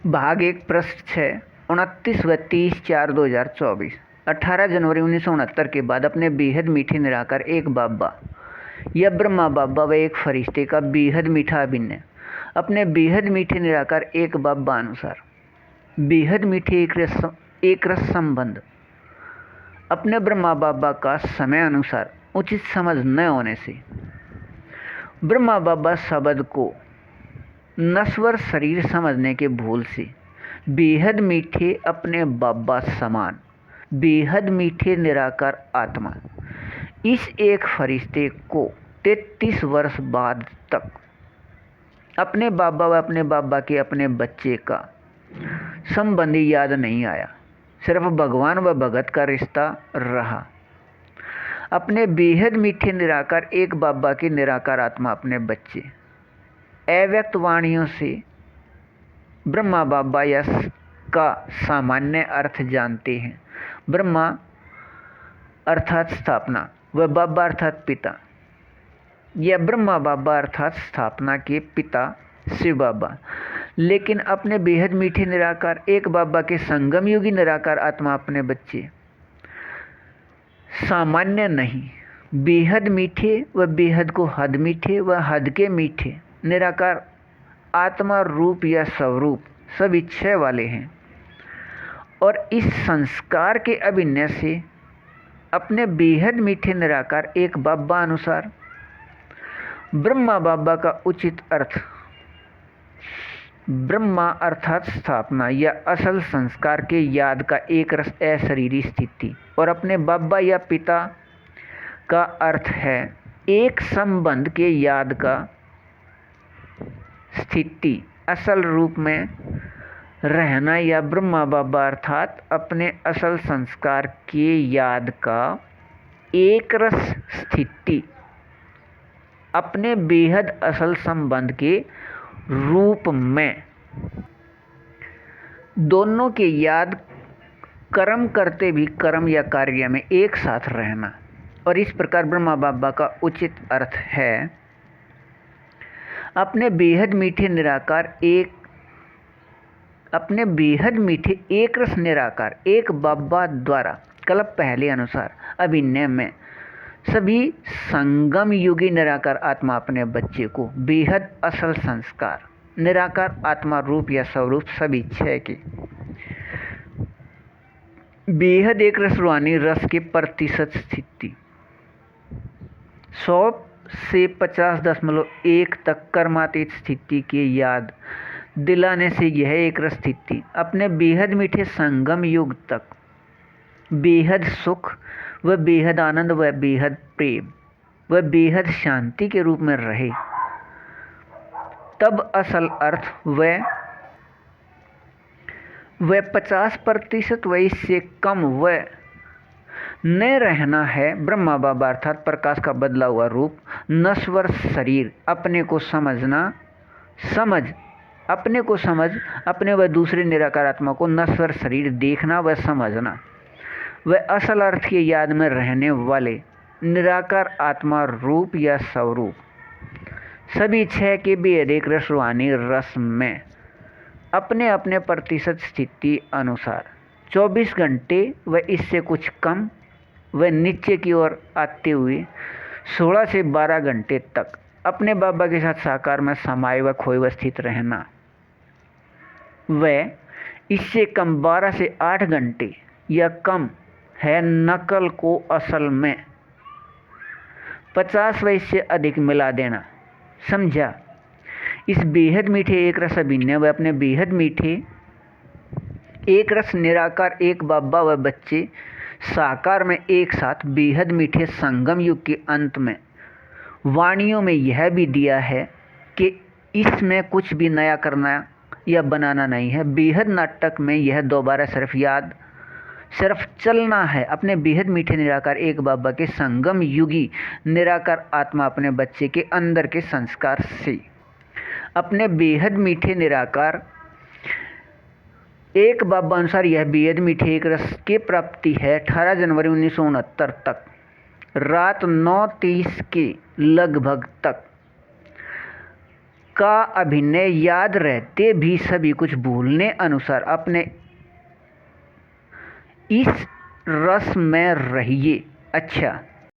भाग 1 पृष्ठ 6 29 व 30/4/2024 18 जनवरी 1969 के बाद अपने बेहद मीठे निराकार एक बाबा या ब्रह्मा बाबा व एक फरिश्ते का बेहद मीठा अभिनय अपने बेहद मीठे निराकार एक बाबा अनुसार बेहद मीठे एक रस संबंध अपने ब्रह्मा बाबा का समय अनुसार उचित समझ न होने से ब्रह्मा बाबा शब्द को नश्वर शरीर समझने के भूल से बेहद मीठे अपने बाबा समान बेहद मीठे निराकार आत्मा इस एक फरिश्ते को 33 वर्ष बाद तक अपने बाबा व अपने बाबा के अपने बच्चे का संबंधी याद नहीं आया। सिर्फ भगवान व भगत का रिश्ता रहा। अपने बेहद मीठे निराकार एक बाबा की निराकार आत्मा अपने बच्चे अव्यक्त वाणियों से ब्रह्मा बाबा यश का सामान्य अर्थ जानते हैं। ब्रह्मा अर्थात स्थापना व बाबा अर्थात पिता या ब्रह्मा बाबा अर्थात स्थापना के पिता शिव बाबा, लेकिन अपने बेहद मीठे निराकार एक बाबा के संगम युगी निराकार आत्मा अपने बच्चे सामान्य नहीं, बेहद मीठे व बेहद को हद मीठे व हद के मीठे निराकार आत्मा रूप या स्वरूप सब इच्छा वाले हैं और इस संस्कार के अभिनय से अपने बेहद मीठे निराकार एक बाबा अनुसार ब्रह्मा बाबा का उचित अर्थ ब्रह्मा अर्थात स्थापना या असल संस्कार के याद का एक रस अशरीरी स्थिति और अपने बाबा या पिता का अर्थ है एक संबंध के याद का स्थिति असल रूप में रहना या ब्रह्मा बाबा अर्थात अपने असल संस्कार के याद का एक रस स्थिति अपने बेहद असल संबंध के रूप में दोनों के याद कर्म करते भी कर्म या कार्य में एक साथ रहना। और इस प्रकार ब्रह्मा बाबा का उचित अर्थ है अपने बेहद मीठे एक रस निराकार एक बाबा द्वारा कल्प पहले अनुसार अभिनय में सभी संगम युगी निराकार आत्मा अपने बच्चे को बेहद असल संस्कार निराकार आत्मा रूप या स्वरूप सभी छह के बेहद एक रस रूहानी रस के प्रतिशत स्थिति 100 से 50.1 तक कर्मातीत स्थिति की याद दिलाने से यह एक रस स्थिति अपने बेहद मीठे संगम युग तक बेहद सुख व बेहद आनंद व बेहद प्रेम व बेहद शांति के रूप में रहे। तब असल अर्थ वह 50% व इससे कम व न रहना है। ब्रह्मा बाबा अर्थात प्रकाश का बदला हुआ रूप नश्वर शरीर अपने को समझ अपने व दूसरे निराकार आत्मा को नश्वर शरीर देखना व समझना व असल अर्थ के याद में रहने वाले निराकार आत्मा रूप या स्वरूप सभी छह के बेहद एक रस रूहानी रस में अपने अपने प्रतिशत स्थिति अनुसार 24 घंटे व इससे कुछ कम व नीचे की ओर आते हुए 16 से 12 घंटे तक अपने बाबा के साथ साकार में समाये व खोए व स्थित रहना व इससे कम 12 से 8 घंटे या कम है नकल को असल में 50 व इससे अधिक मिला देना। समझा? इस बेहद मीठे एक रस अभिनय व अपने बेहद मीठे एक रस निराकार एक बाबा व बच्चे साकार में एक साथ बेहद मीठे संगम युग के अंत में वाणियों में यह भी दिया है कि इसमें कुछ भी नया करना या बनाना नहीं है। बेहद नाटक में यह दोबारा सिर्फ चलना है अपने बेहद मीठे निराकार एक बाबा के संगम युगी निराकार आत्मा अपने बच्चे के अंदर के संस्कार से अपने बेहद मीठे निराकार एक बाबा अनुसार यह बेहद मीठे एक रस की प्राप्ति है 18 जनवरी 1969 तक रात 9:30 के लगभग तक का अभिनय याद रहते भी सभी कुछ भूलने अनुसार अपने इस रस में रहिए। अच्छा,